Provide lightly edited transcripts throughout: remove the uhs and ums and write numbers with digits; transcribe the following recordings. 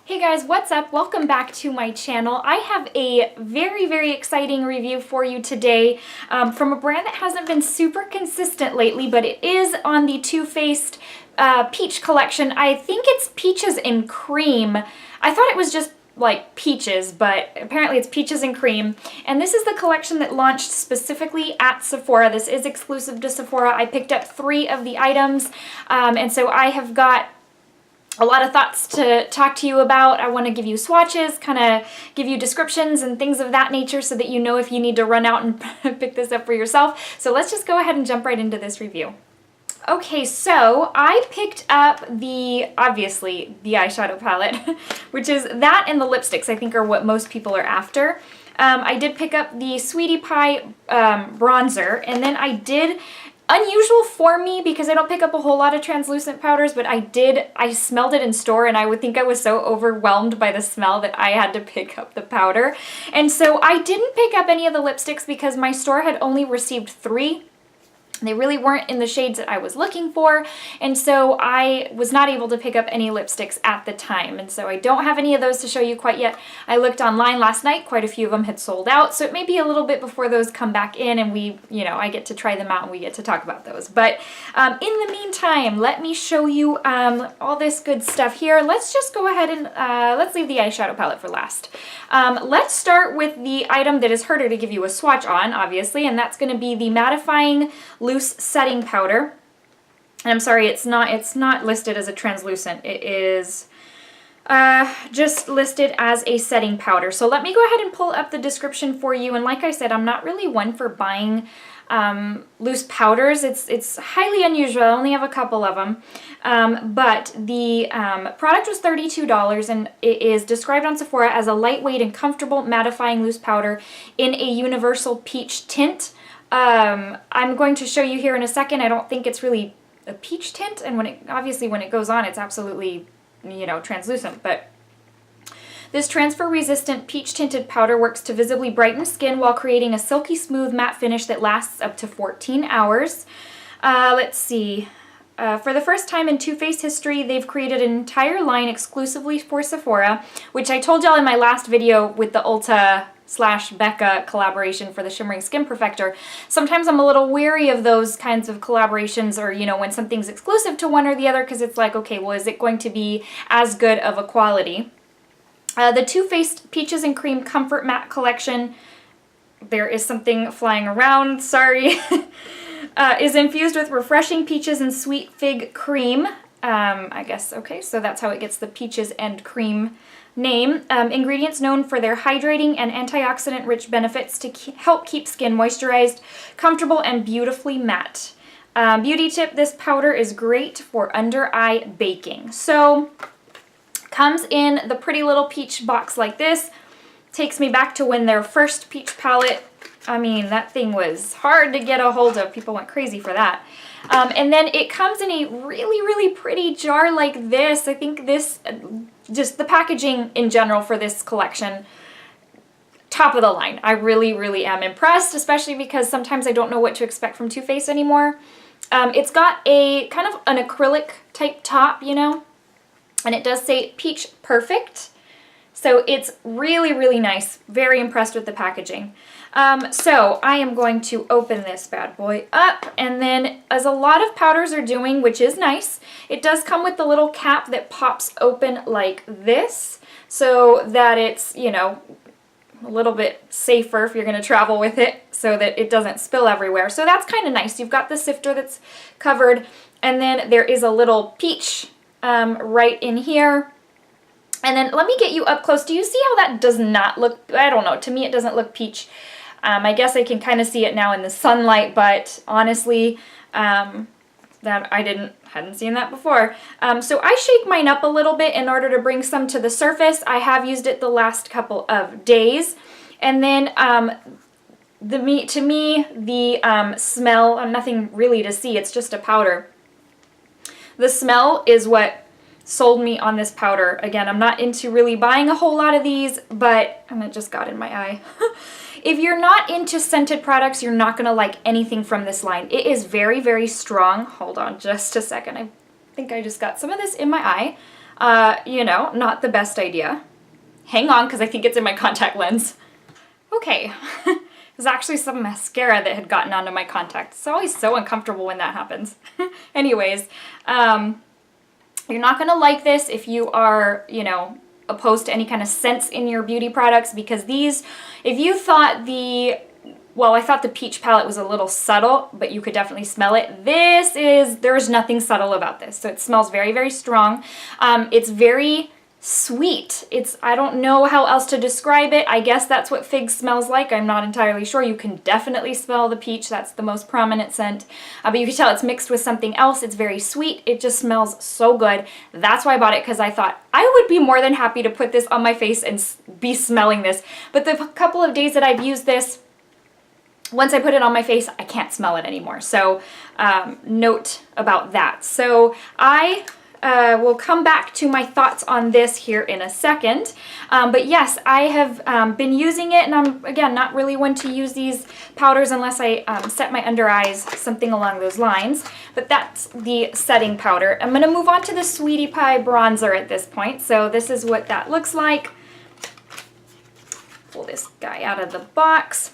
Hey guys, what's up? Welcome back to my channel. I have a very exciting review for you today from a brand that hasn't been super consistent lately, but it is on the Too Faced Peach collection. I think it's Peaches and Cream. I thought it was just like peaches, but apparently it's peaches and cream. And this is the collection that launched specifically at Sephora. This is exclusive to Sephora. I picked up 3 of the items, and so I have got a lot of thoughts to talk to you about. I want to give you swatches, kind of give you descriptions and things of that nature so that you know if you need to run out and pick this up for yourself. So let's just go ahead and jump right into this review. Okay, so I picked up obviously the eyeshadow palette, which is that and the lipsticks I think are what most people are after. I did pick up the Sweetie Pie bronzer, and then I did, unusual for me because I don't pick up a whole lot of translucent powders, but I smelled it in store and I would think I was so overwhelmed by the smell that I had to pick up the powder. And so I didn't pick up any of the lipsticks because my store had only received 3. They really weren't in the shades that I was looking for, and so I was not able to pick up any lipsticks at the time, and so I don't have any of those to show you quite yet. I looked online last night, quite a few of them had sold out, so it may be a little bit before those come back in and I get to try them out and we get to talk about those. But in the meantime, let me show you all this good stuff here. Let's just go ahead and let's leave the eyeshadow palette for last. Let's start with the item that is harder to give you a swatch on, obviously, and that's going to be the Mattifying Loose Setting Powder. And I'm sorry, it's not listed as a translucent. It is just listed as a setting powder. So let me go ahead and pull up the description for you. And like I said, I'm not really one for buying loose powders. It's highly unusual. I only have a couple of them. But the product was $32, and it is described on Sephora as a lightweight and comfortable mattifying loose powder in a universal peach tint. I'm going to show you here in a second. I don't think it's really a peach tint, and obviously when it goes on, it's absolutely, translucent, but this transfer-resistant peach-tinted powder works to visibly brighten skin while creating a silky smooth matte finish that lasts up to 14 hours. Let's see. For the first time in Too Faced history, they've created an entire line exclusively for Sephora, which I told y'all in my last video with the Ulta/Becca collaboration for the Shimmering Skin Perfector. Sometimes I'm a little weary of those kinds of collaborations, or when something's exclusive to one or the other, because it's like, okay, well, is it going to be as good of a quality? The Too Faced Peaches and Cream Comfort Matte Collection, there is something flying around, sorry, is infused with refreshing peaches and sweet fig cream. I guess, okay, so that's how it gets the peaches and cream name. Ingredients known for their hydrating and antioxidant-rich benefits to help keep skin moisturized, comfortable, and beautifully matte. Beauty tip, this powder is great for under-eye baking. So, comes in the pretty little peach box like this. Takes me back to when their first peach palette, I mean, that thing was hard to get a hold of. People went crazy for that. And then it comes in a really pretty jar like this. I think this, just the packaging in general for this collection, top of the line. I really am impressed, especially because sometimes I don't know what to expect from Too Faced anymore. It's got a kind of an acrylic type top, and it does say Peach Perfect. So it's really nice. Very impressed with the packaging. So I am going to open this bad boy up, and then, as a lot of powders are doing, which is nice, it does come with the little cap that pops open like this, so that it's, a little bit safer if you're going to travel with it, so that it doesn't spill everywhere. So that's kind of nice. You've got the sifter that's covered, and then there is a little peach right in here. And then let me get you up close. Do you see how that does not look, I don't know, to me it doesn't look peach. I guess I can kind of see it now in the sunlight, but honestly, that I hadn't seen that before. So I shake mine up a little bit in order to bring some to the surface. I have used it the last couple of days. And then to me, the smell, nothing really to see, it's just a powder. The smell is what sold me on this powder. Again, I'm not into really buying a whole lot of these, and it just got in my eye. If you're not into scented products, you're not going to like anything from this line. It is very strong. Hold on just a second. I think I just got some of this in my eye. You know, not the best idea. Hang on, because I think it's in my contact lens. Okay, there's actually some mascara that had gotten onto my contact. It's always so uncomfortable when that happens. Anyways, you're not gonna like this if you are, you know, opposed to any kind of scents in your beauty products, because these, if you thought well, I thought the peach palette was a little subtle, but you could definitely smell it. There's nothing subtle about this. So it smells very, very strong. It's very sweet. I don't know how else to describe it. I guess that's what fig smells like. I'm not entirely sure. You can definitely smell the peach. That's the most prominent scent. But you can tell it's mixed with something else. It's very sweet. It just smells so good. That's why I bought it, because I thought I would be more than happy to put this on my face and be smelling this. But the couple of days that I've used this, once I put it on my face, I can't smell it anymore. So note about that. So I will come back to my thoughts on this here in a second. But yes, I have been using it, and I'm, again, not really one to use these powders unless I set my under eyes, something along those lines. But that's the setting powder. I'm going to move on to the Sweetie Pie bronzer at this point. So this is what that looks like. Pull this guy out of the box.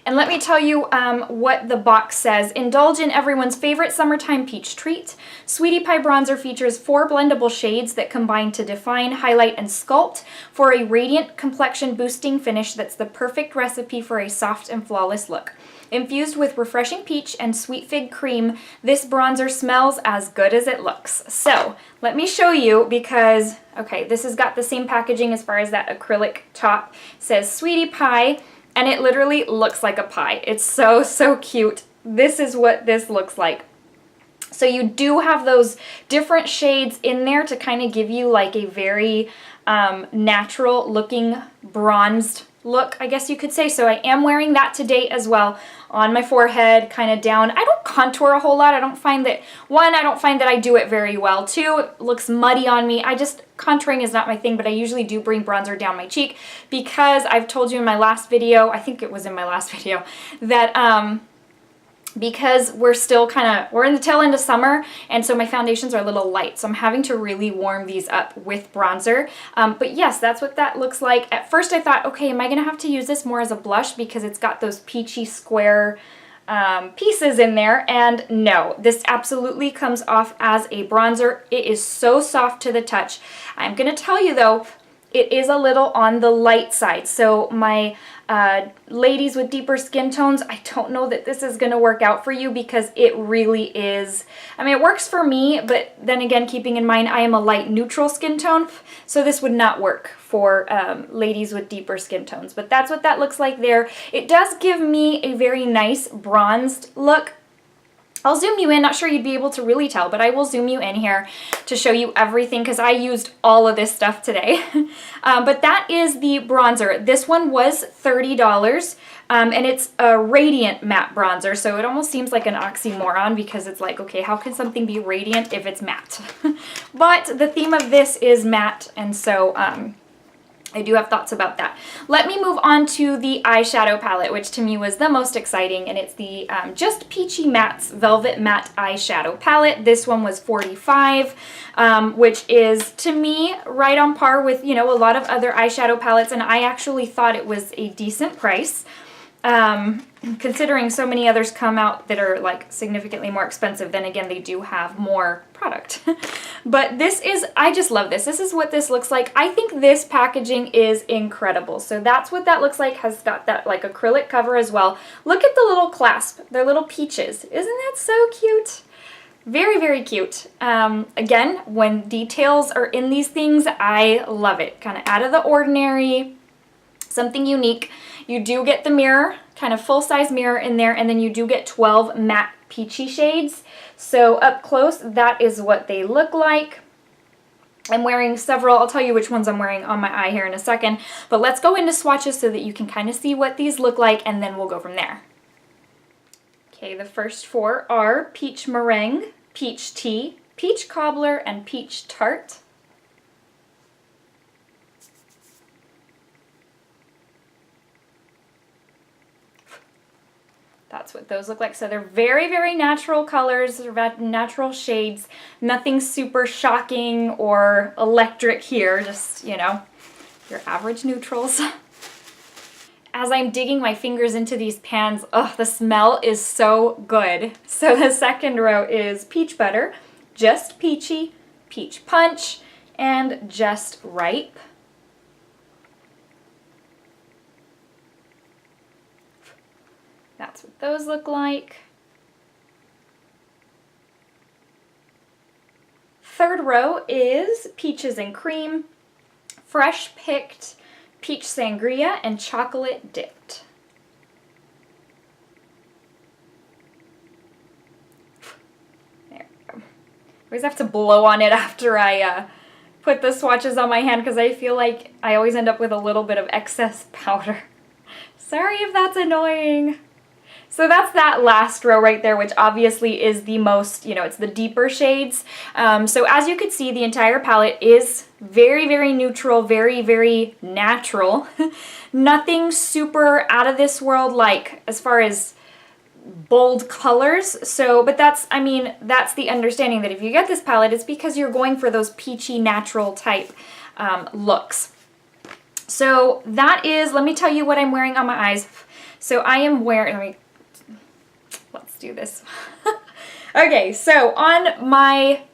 And let me tell you what the box says. Indulge in everyone's favorite summertime peach treat. Sweetie Pie Bronzer features 4 blendable shades that combine to define, highlight, and sculpt for a radiant complexion boosting finish that's the perfect recipe for a soft and flawless look. Infused with refreshing peach and sweet fig cream, this bronzer smells as good as it looks. So let me show you, because, okay, this has got the same packaging as far as that acrylic top. It says Sweetie Pie. And it literally looks like a pie. It's so, so cute. This is what this looks like. So you do have those different shades in there to kind of give you like a very natural looking bronzed look, I guess you could say. So I am wearing that today as well on my forehead, kind of down. I don't contour a whole lot. I don't find that, one, I don't find that I do it very well. Two, it looks muddy on me. Contouring is not my thing, but I usually do bring bronzer down my cheek, because I've told you in my last video, I think it was in my last video, that because we're still we're in the tail end of summer, and so my foundations are a little light, so I'm having to really warm these up with bronzer. But yes, that's what that looks like. At first I thought, okay, am I gonna have to use this more as a blush because it's got those peachy square pieces in there? And no, this absolutely comes off as a bronzer. It is so soft to the touch. I'm gonna tell you though, it is a little on the light side. So my ladies with deeper skin tones, I don't know that this is going to work out for you, because it really is, I mean, it works for me, but then again, keeping in mind I am a light neutral skin tone, so this would not work for ladies with deeper skin tones. But that's what that looks like there. It does give me a very nice bronzed look. I'll zoom you in, not sure you'd be able to really tell, but I will zoom you in here to show you everything, because I used all of this stuff today. But that is the bronzer. This one was $30, and it's a radiant matte bronzer, so it almost seems like an oxymoron, because it's like, okay, how can something be radiant if it's matte? But the theme of this is matte, and so I do have thoughts about that. Let me move on to the eyeshadow palette, which to me was the most exciting, and it's the Just Peachy Matte's Velvet Matte Eyeshadow Palette. This one was $45, which is, to me, right on par with, you know, a lot of other eyeshadow palettes, and I actually thought it was a decent price. Considering so many others come out that are like significantly more expensive, then again, they do have more product. But this is, I just love this. This is what this looks like. I think this packaging is incredible. So that's what that looks like. Has got that like acrylic cover as well. Look at the little clasp. They're little peaches. Isn't that so cute? Very, very cute. Again, when details are in these things, I love it. Kind of out of the ordinary, something unique. You do get the mirror, kind of full-size mirror in there, and then you do get 12 matte peachy shades. So up close, that is what they look like. I'm wearing several. I'll tell you which ones I'm wearing on my eye here in a second. But let's go into swatches so that you can kind of see what these look like, and then we'll go from there. Okay, the first 4 are Peach Meringue, Peach Tea, Peach Cobbler, and Peach Tart. that's what those look like. So they're very, very natural colors, natural shades, nothing super shocking or electric here, just, you know, your average neutrals. As I'm digging my fingers into these pans, oh, the smell is so good. So the second row is Peach Butter, Just Peachy, Peach Punch, and Just Ripe. That's what those look like. Third row is Peaches and Cream, Fresh Picked, Peach Sangria, and Chocolate Dipped. There we go. I always have to blow on it after I put the swatches on my hand because I feel like I always end up with a little bit of excess powder. Sorry if that's annoying. So that's that last row right there, which obviously is the most, you know, it's the deeper shades. So as you could see, the entire palette is very, very neutral, very, very natural. Nothing super out of this world, like as far as bold colors. So, but that's, I mean, that's the understanding that if you get this palette, it's because you're going for those peachy, natural type looks. So that is, let me tell you what I'm wearing on my eyes. So I am wearing, let's do this. Okay, so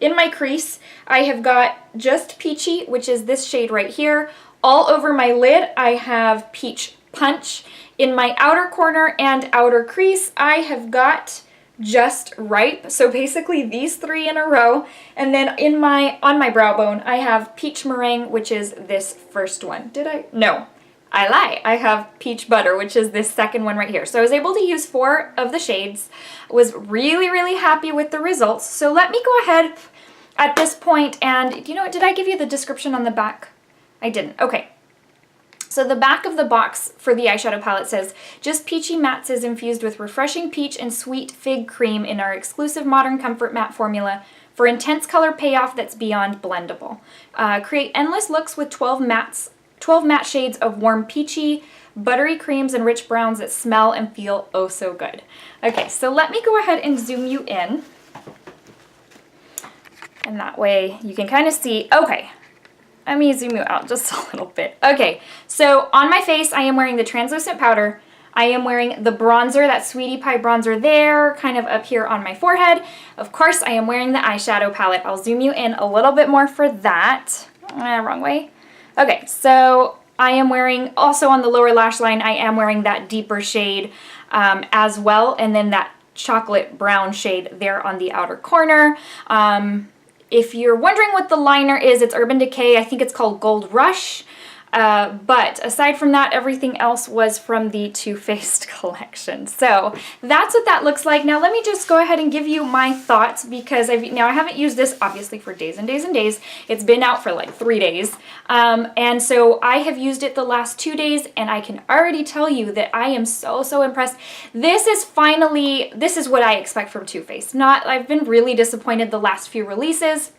in my crease, I have got Just Peachy, which is this shade right here. All over my lid, I have Peach Punch. In my outer corner and outer crease, I have got Just Ripe. So basically these three in a row. And then on my brow bone, I have Peach Meringue, which is this first one. Did I? No. I lie. I have Peach Butter, which is this second one right here. So I was able to use 4 of the shades. Was really, really happy with the results. So let me go ahead at this point and, you know what, did I give you the description on the back? I didn't. Okay. So the back of the box for the eyeshadow palette says, Just Peachy Mattes is infused with refreshing peach and sweet fig cream in our exclusive Modern Comfort matte formula for intense color payoff that's beyond blendable. Create endless looks with 12 matte shades of warm peachy, buttery creams, and rich browns that smell and feel oh so good. Okay, so let me go ahead and zoom you in. And that way you can kind of see, okay, let me zoom you out just a little bit. Okay, so on my face, I am wearing the translucent powder. I am wearing the bronzer, that Sweetie Pie bronzer there, kind of up here on my forehead. Of course, I am wearing the eyeshadow palette. I'll zoom you in a little bit more for that. Wrong way. Okay, so I am wearing, also on the lower lash line, I am wearing that deeper shade as well, and then that chocolate brown shade there on the outer corner. If you're wondering what the liner is, it's Urban Decay. I think it's called Gold Rush. But aside from that, everything else was from the Too Faced collection. So that's what that looks like. Now let me just go ahead and give you my thoughts because I haven't used this obviously for days and days and days. It's been out for like 3 days. And so I have used it the last 2 days and I can already tell you that I am so, so impressed. This is what I expect from Too Faced. I've been really disappointed the last few releases.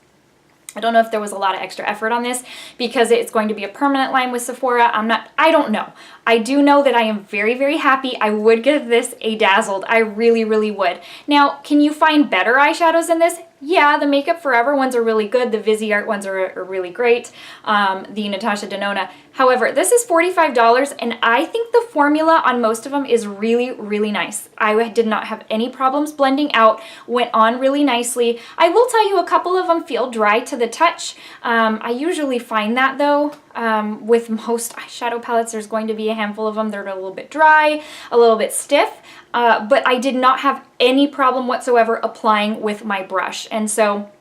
I don't know if there was a lot of extra effort on this because it's going to be a permanent line with Sephora. I don't know. I do know that I am very, very happy. I would give this a Dazzled. I really, really would. Now, can you find better eyeshadows than this? Yeah, the Makeup Forever ones are really good. The Viseart ones are really great. The Natasha Denona. However, this is $45 and I think the formula on most of them is really, really nice. I did not have any problems blending out. Went on really nicely. I will tell you a couple of them feel dry to the touch. I usually find that though. With most eyeshadow palettes, there's going to be a handful of them that are a little bit dry, a little bit stiff. But I did not have any problem whatsoever applying with my brush. And so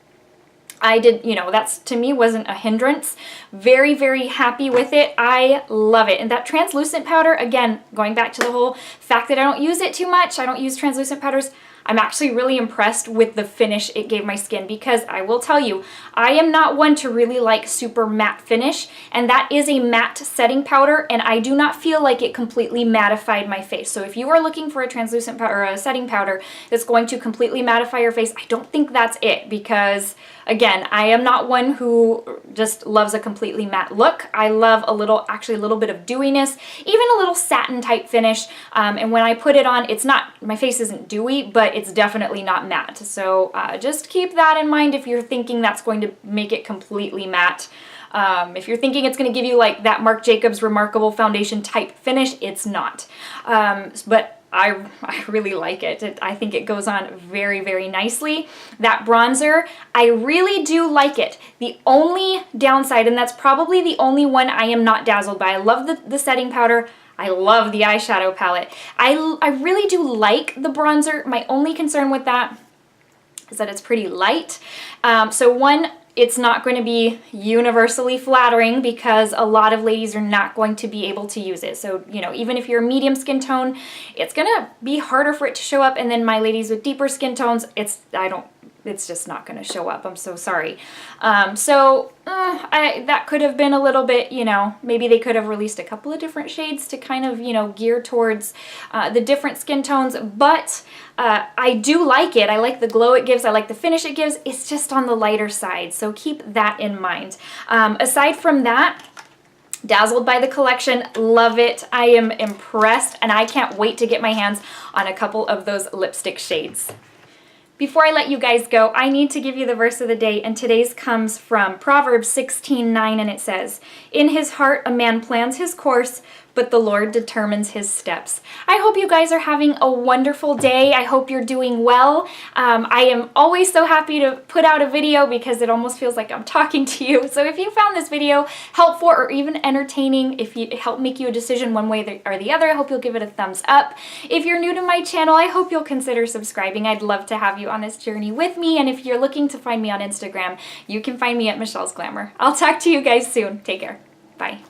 I did, that's to me wasn't a hindrance. Very, very happy with it. I love it. And that translucent powder, again, going back to the whole fact that I don't use it too much, I don't use translucent powders, I'm actually really impressed with the finish it gave my skin, because I will tell you, I am not one to really like super matte finish, and that is a matte setting powder, and I do not feel like it completely mattified my face. So if you are looking for a translucent powder or a setting powder that's going to completely mattify your face, I don't think that's it, because again, I am not one who just loves a completely matte look. I love actually a little bit of dewiness, even a little satin type finish. And when I put it on, it's not, my face isn't dewy, but it's definitely not matte. So just keep that in mind if you're thinking that's going to make it completely matte. If you're thinking it's going to give you like that Marc Jacobs Remarkable Foundation type finish, it's not. But I really like it. I think it goes on very, very nicely. That bronzer, I really do like it. The only downside, and that's probably the only one I am not dazzled by, I love the setting powder. I love the eyeshadow palette. I really do like the bronzer. My only concern with that is that it's pretty light. So one, it's not going to be universally flattering because a lot of ladies are not going to be able to use it. So, you know, even if you're a medium skin tone, it's going to be harder for it to show up. And then my ladies with deeper skin tones, it's just not going to show up. I'm so sorry. That could have been a little bit, you know, maybe they could have released a couple of different shades to kind of, you know, gear towards the different skin tones. But I do like it. I like the glow it gives. I like the finish it gives. It's just on the lighter side. So keep that in mind. Aside from that, Dazzled by the collection, love it. I am impressed, and I can't wait to get my hands on a couple of those lipstick shades. Before I let you guys go, I need to give you the verse of the day, and today's comes from Proverbs 16:9, and it says, "In his heart a man plans his course, but the Lord determines his steps." I hope you guys are having a wonderful day. I hope you're doing well. I am always so happy to put out a video because it almost feels like I'm talking to you. So if you found this video helpful or even entertaining, if it helped make you a decision one way or the other, I hope you'll give it a thumbs up. If you're new to my channel, I hope you'll consider subscribing. I'd love to have you on this journey with me. And if you're looking to find me on Instagram, you can find me at Michelle's Glamour. I'll talk to you guys soon. Take care. Bye.